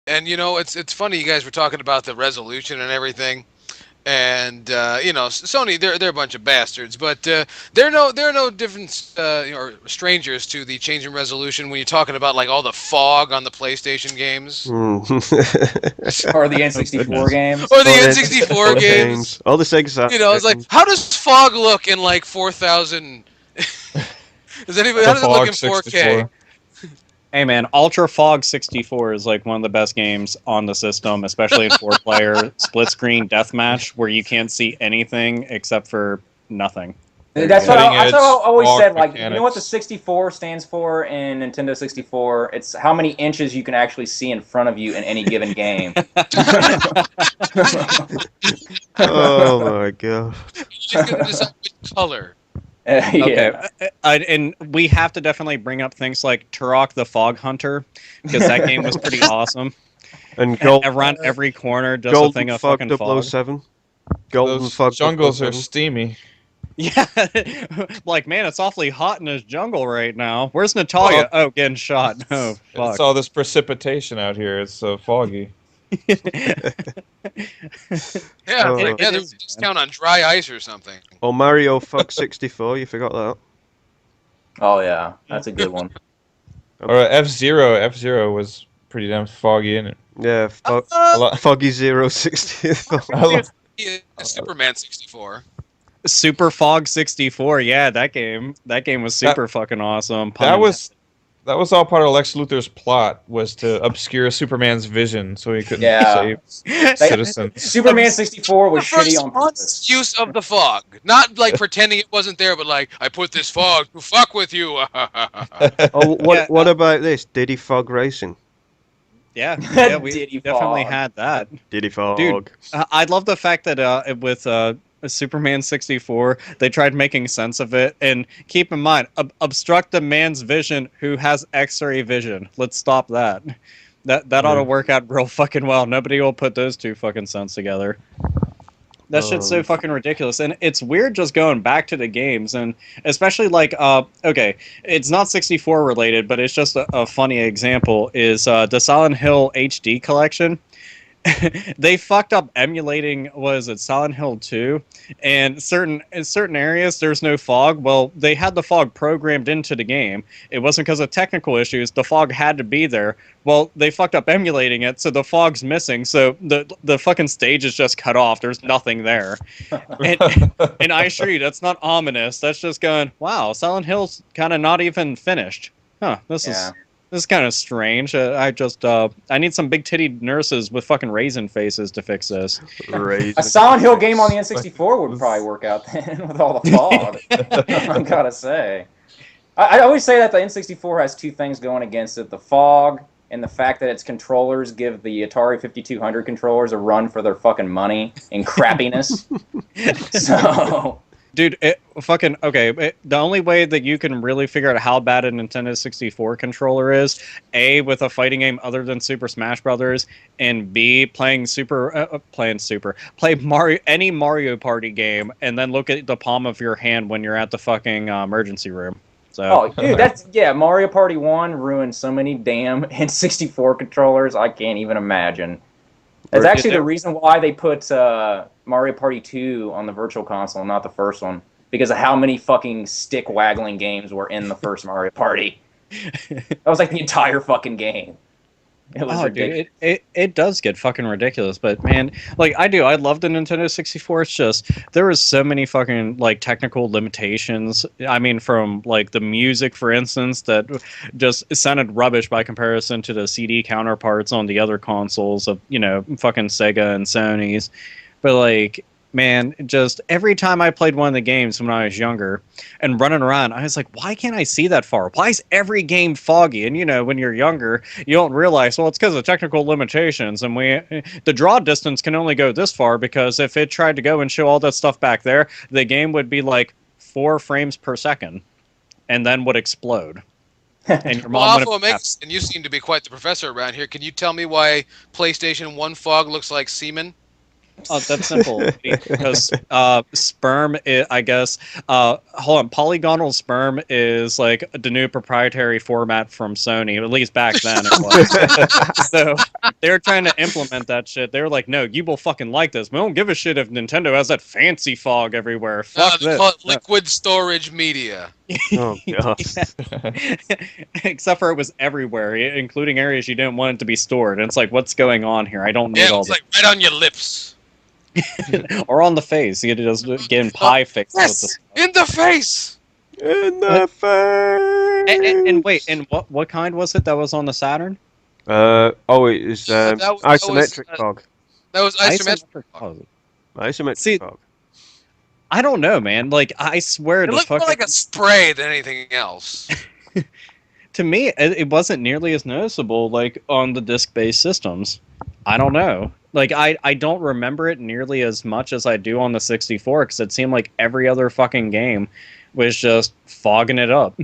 And it's funny you guys were talking about the resolution and everything. And Sony, they're a bunch of bastards, but they're no different or strangers to the change in resolution when you're talking about like all the fog on the PlayStation games Mm. Or the Oh N64 goodness. games. or the All the N64 N64 games. all the Sega It's like Saturn. how does fog look in like 4,000? Does anybody? How The does it look Fog in 4K? 64. Hey man, Ultra Fog 64 is like one of the best games on the system, especially in four-player split screen deathmatch where you can't see anything except for nothing. That's There what, you Cutting that's what edge I always fog said. Like, you know what the mechanics. 64 stands for in Nintendo 64? It's how many inches you can actually see in front of you in any given game. Oh my god. You're just gonna decide which color. Okay, Yeah. and we have to definitely bring up things like Turok the Fog Hunter because that game was pretty awesome. And And around every corner, just a thing Golden of Fog fucking fog. 007. Golden Those Fog jungles are 007. steamy. Yeah, like man, it's awfully hot in this jungle right now. Where's Natalia? Oh, getting shot. Oh, fuck. It's all this precipitation out here. It's so foggy. Yeah, Oh. yeah. There's a discount on dry ice or something. Or Mario Fog 64, you forgot that. Oh yeah, that's a good one. Or F-Zero. F-Zero was pretty damn foggy, in it? Yeah, A lot. Foggy 064. Yeah, Superman 64. Super Fog 64. Yeah, that game. That game was super fucking awesome. That was all part of Lex Luthor's plot, was to obscure Superman's vision so he couldn't Yeah. save citizens. Superman 64 was The first shitty on purpose. use of the fog, not like pretending it wasn't there, but like I put this fog to fuck with you. Oh, what about this? Diddy Fog Racing. Yeah, yeah, we Diddy definitely Fog. had that. Diddy Fog. Dude, I love the fact that with Superman 64, they tried making sense of it. And keep in mind, obstruct a man's vision who has X-ray vision. Let's stop that. That ought to work out real fucking well. Nobody will put those two fucking sons together. That shit's so fucking ridiculous. And it's weird just going back to the games. And especially like, okay, it's not 64 related, but it's just a funny example is the Silent Hill HD collection. They fucked up emulating Silent Hill 2, and in certain areas there's no fog. Well, they had the fog programmed into the game. It wasn't because of technical issues. The fog had to be there. Well, they fucked up emulating it, so the fog's missing. So the fucking stage is just cut off. There's nothing there. And I assure you, that's not ominous. That's just going, wow, Silent Hill's kind of not even finished. Huh? This is kind of strange. I need some big titty nurses with fucking raisin faces to fix this. A Silent Hill game on the N64 would probably work out then with all the fog. I gotta say. I always say that the N64 has two things going against it: the fog and the fact that its controllers give the Atari 5200 controllers a run for their fucking money in crappiness. So. Dude, the only way that you can really figure out how bad a Nintendo 64 controller is, A, with a fighting game other than Super Smash Brothers, and B, play any Mario Party game, and then look at the palm of your hand when you're at the fucking emergency room. So, Oh, dude, Mario Party 1 ruined so many damn N64 controllers, I can't even imagine. That's actually the reason why they put Mario Party 2 on the Virtual Console, not the first one, because of how many fucking stick-waggling games were in the first Mario Party. That was like the entire fucking game. It was ridiculous. Dude, it does get fucking ridiculous, but man, like I love the Nintendo 64. It's just there was so many fucking like technical limitations. I mean, from like the music, for instance, that just sounded rubbish by comparison to the CD counterparts on the other consoles of fucking Sega and Sony's. But like, man, just every time I played one of the games when I was younger and running around, I was like, why can't I see that far? Why is every game foggy? And when you're younger, you don't realize, well, it's because of technical limitations, and the draw distance can only go this far, because if it tried to go and show all that stuff back there, the game would be like 4 frames per second and then would explode. And your mom and you seem to be quite the professor around here. Can you tell me why PlayStation 1 fog looks like semen? Oh, that's simple. Because sperm, I guess. Hold on. Polygonal sperm is like the new proprietary format from Sony. At least back then it was. So they're trying to implement that shit. They're like, no, you will fucking like this. We don't give a shit if Nintendo has that fancy fog everywhere. Fuck They this. call it liquid storage media. Oh god. Except for it was everywhere, including areas you didn't want it to be stored. And it's like, what's going on here? I don't need Yeah, all it's this. like right on your lips. Or on the face. You just getting pie fixed with Yes, this. in the face. In the face. And wait, and what kind was it that was on the Saturn? It was That was- isometric that was, fog. That was isometric. Oh, Isometric See, fog. I don't know, man. Like, I swear It the looked more fucking... like a spray than anything else. To me, it wasn't nearly as noticeable, like, on the disc-based systems. I don't know. Like, I don't remember it nearly as much as I do on the 64, because it seemed like every other fucking game was just fogging it up.